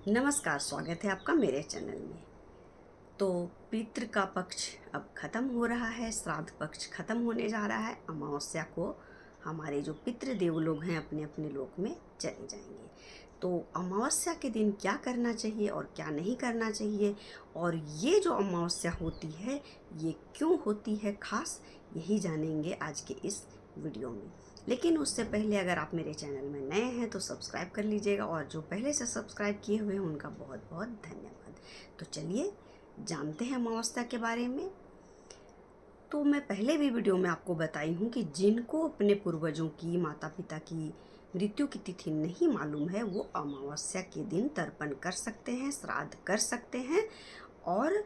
नमस्कार, स्वागत है आपका मेरे चैनल में। तो पितृ का पक्ष अब ख़त्म हो रहा है, श्राद्ध पक्ष ख़त्म होने जा रहा है। अमावस्या को हमारे जो पितृदेव लोग हैं अपने अपने लोक में चले जाएंगे। तो अमावस्या के दिन क्या करना चाहिए और क्या नहीं करना चाहिए, और ये जो अमावस्या होती है ये क्यों होती है खास, यही जानेंगे आज के इस वीडियो में। लेकिन उससे पहले अगर आप मेरे चैनल में नए हैं तो सब्सक्राइब कर लीजिएगा, और जो पहले से सब्सक्राइब किए हुए हैं उनका बहुत बहुत धन्यवाद। तो चलिए जानते हैं अमावस्या के बारे में। तो मैं पहले भी वीडियो में आपको बताई हूँ कि जिनको अपने पूर्वजों की, माता पिता की मृत्यु की तिथि नहीं मालूम है वो अमावस्या के दिन तर्पण कर सकते हैं, श्राद्ध कर सकते हैं, और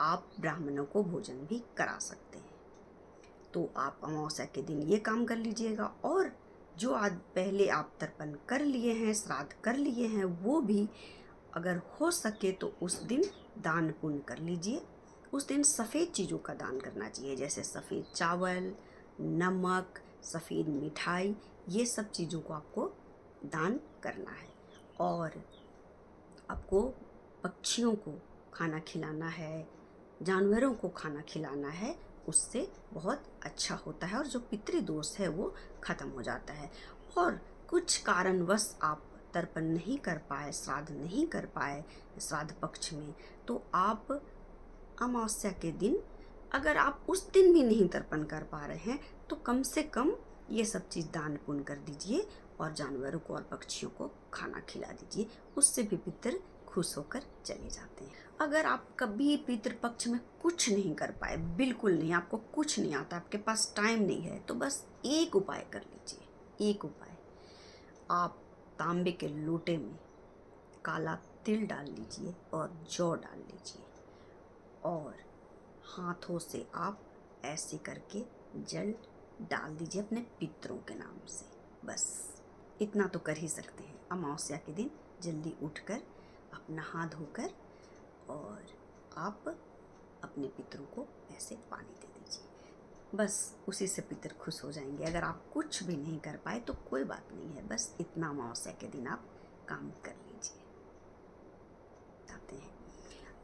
आप ब्राह्मणों को भोजन भी करा सकते हैं। तो आप अमावस्या के दिन ये काम कर लीजिएगा। और जो आज पहले आप तर्पण कर लिए हैं, श्राद्ध कर लिए हैं, वो भी अगर हो सके तो उस दिन दान पुण्य कर लीजिए। उस दिन सफ़ेद चीज़ों का दान करना चाहिए, जैसे सफ़ेद चावल, नमक, सफ़ेद मिठाई, ये सब चीज़ों को आपको दान करना है। और आपको पक्षियों को खाना खिलाना है, जानवरों को खाना खिलाना है, उससे बहुत अच्छा होता है और जो पितृदोष है वो ख़त्म हो जाता है। और कुछ कारणवश आप तर्पण नहीं कर पाए, श्राद्ध नहीं कर पाए श्राद्ध पक्ष में, तो आप अमावस्या के दिन, अगर आप उस दिन भी नहीं तर्पण कर पा रहे हैं तो कम से कम ये सब चीज़ दान पुण्य कर दीजिए और जानवरों को और पक्षियों को खाना खिला दीजिए। उससे भी पितर खुश होकर चले जाते हैं। अगर आप कभी पितृपक्ष में कुछ नहीं कर पाए, बिल्कुल नहीं, आपको कुछ नहीं आता, आपके पास टाइम नहीं है, तो बस एक उपाय कर लीजिए। एक उपाय, आप तांबे के लोटे में काला तिल डाल लीजिए और जौ डाल लीजिए, और हाथों से आप ऐसे करके जल डाल दीजिए अपने पितरों के नाम से। बस इतना तो कर ही सकते हैं। अमावस्या के दिन जल्दी उठकर आप नहा धोकर और आप अपने पितरों को ऐसे पानी दे दीजिए। बस उसी से पितर खुश हो जाएंगे। अगर आप कुछ भी नहीं कर पाए तो कोई बात नहीं है, बस इतना अमावस्या के दिन आप काम कर लीजिए। आते हैं,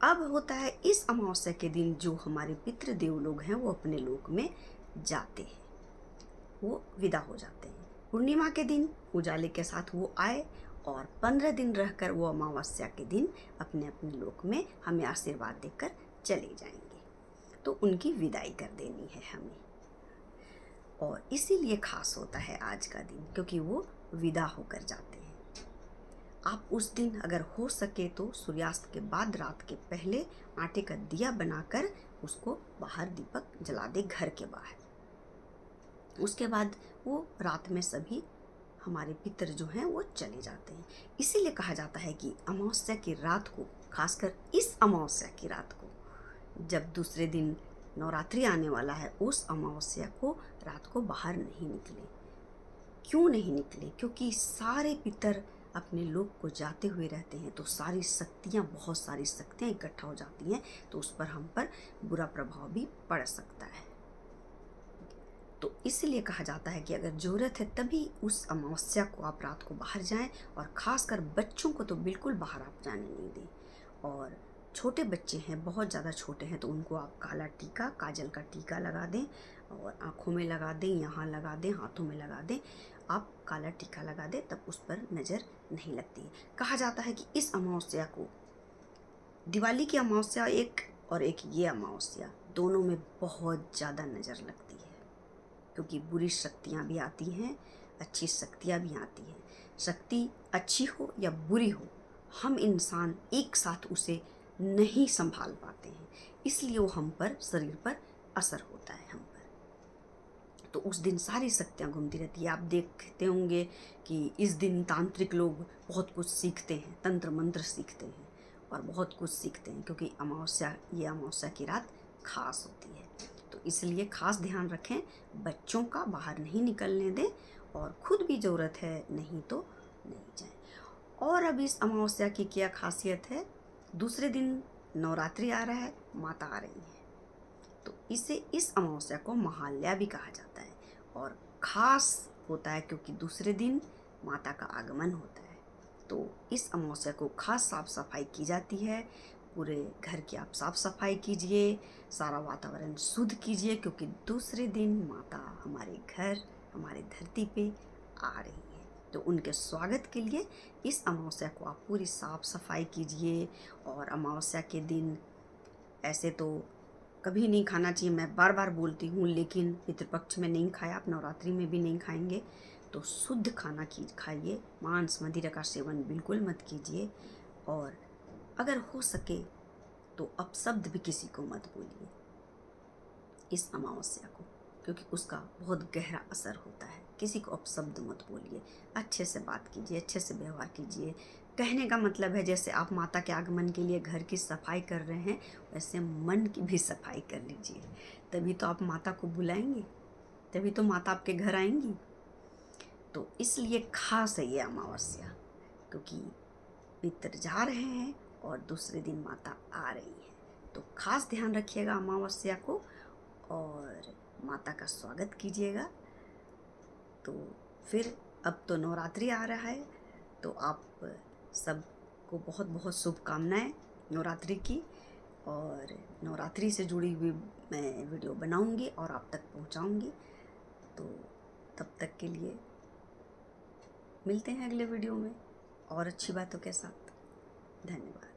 अब होता है इस अमावस्या के दिन जो हमारे पितृदेव लोग हैं वो अपने लोक में जाते हैं, वो विदा हो जाते हैं। पूर्णिमा के दिन उजाले के साथ वो आए और 15 दिन रहकर वो अमावस्या के दिन अपने अपने लोक में हमें आशीर्वाद देकर चले जाएंगे। तो उनकी विदाई कर देनी है हमें, और इसीलिए खास होता है आज का दिन, क्योंकि वो विदा होकर जाते हैं। आप उस दिन अगर हो सके तो सूर्यास्त के बाद रात के पहले आटे का दिया बनाकर उसको बाहर दीपक जला दे घर के बाहर। उसके बाद वो रात में सभी हमारे पितर जो हैं वो चले जाते हैं। इसीलिए कहा जाता है कि अमावस्या की रात को, खासकर इस अमावस्या की रात को, जब दूसरे दिन नवरात्रि आने वाला है, उस अमावस्या को रात को बाहर नहीं निकले। क्यों नहीं निकले? क्योंकि सारे पितर अपने लोक को जाते हुए रहते हैं, तो सारी शक्तियाँ, बहुत सारी शक्तियाँ इकट्ठा हो जाती हैं, तो उस पर हम पर बुरा प्रभाव भी पड़ सकता है। तो इसलिए कहा जाता है कि अगर ज़रूरत है तभी उस अमावस्या को आप रात को बाहर जाएं, और ख़ासकर बच्चों को तो बिल्कुल बाहर आप जाने नहीं दें। और छोटे बच्चे हैं, बहुत ज़्यादा छोटे हैं, तो उनको आप काला टीका, काजल का टीका लगा दें, और आँखों में लगा दें, यहाँ लगा दें, हाथों में लगा दें, आप काला टीका लगा दें, तब उस पर नज़र नहीं लगती है। कहा जाता है कि इस अमावस्या को, दिवाली की अमावस्या एक और एक ये अमावस्या, दोनों में बहुत ज़्यादा नज़र लगती है, क्योंकि बुरी शक्तियाँ भी आती हैं, अच्छी शक्तियाँ भी आती हैं। शक्ति अच्छी हो या बुरी हो, हम इंसान एक साथ उसे नहीं संभाल पाते हैं, इसलिए वो हम पर, शरीर पर असर होता है हम पर। तो उस दिन सारी शक्तियाँ घूमती रहती है। आप देखते होंगे कि इस दिन तांत्रिक लोग बहुत कुछ सीखते हैं, तंत्र मंत्र सीखते हैं और बहुत कुछ सीखते हैं, क्योंकि अमावस्या, ये अमावस्या की रात खास होती है। तो इसलिए खास ध्यान रखें, बच्चों का बाहर नहीं निकलने दें, और खुद भी ज़रूरत है नहीं तो नहीं जाए। और अब इस अमावस्या की क्या खासियत है, दूसरे दिन नवरात्रि आ रहा है, माता आ रही है, तो इसे, इस अमावस्या को महालया भी कहा जाता है, और ख़ास होता है क्योंकि दूसरे दिन माता का आगमन होता है। तो इस अमावस्या को खास साफ सफाई की जाती है। पूरे घर की आप साफ सफाई कीजिए, सारा वातावरण शुद्ध कीजिए, क्योंकि दूसरे दिन माता हमारे घर, हमारे धरती पे आ रही है। तो उनके स्वागत के लिए इस अमावस्या को आप पूरी साफ सफाई कीजिए। और अमावस्या के दिन ऐसे तो कभी नहीं खाना चाहिए, मैं बार बार बोलती हूँ, लेकिन पितृपक्ष में नहीं खाया, आप नवरात्रि में भी नहीं खाएंगे तो शुद्ध खाना खाइए। मांस मदिरा का सेवन बिल्कुल मत कीजिए। और अगर हो सके तो अपशब्द भी किसी को मत बोलिए इस अमावस्या को, क्योंकि उसका बहुत गहरा असर होता है। किसी को अपशब्द मत बोलिए, अच्छे से बात कीजिए, अच्छे से व्यवहार कीजिए। कहने का मतलब है जैसे आप माता के आगमन के लिए घर की सफाई कर रहे हैं, वैसे मन की भी सफाई कर लीजिए। तभी तो आप माता को बुलाएंगे, तभी तो माता आपके घर आएंगी। तो इसलिए खास है ये अमावस्या, क्योंकि पितर जा रहे हैं और दूसरे दिन माता आ रही है। तो खास ध्यान रखिएगा अमावस्या को और माता का स्वागत कीजिएगा। तो फिर अब तो नवरात्रि आ रहा है, तो आप सबको बहुत बहुत शुभकामनाएं नवरात्रि की। और नवरात्रि से जुड़ी हुई मैं वीडियो बनाऊंगी और आप तक पहुंचाऊंगी। तो तब तक के लिए मिलते हैं अगले वीडियो में और अच्छी बातों के साथ। धन्यवाद।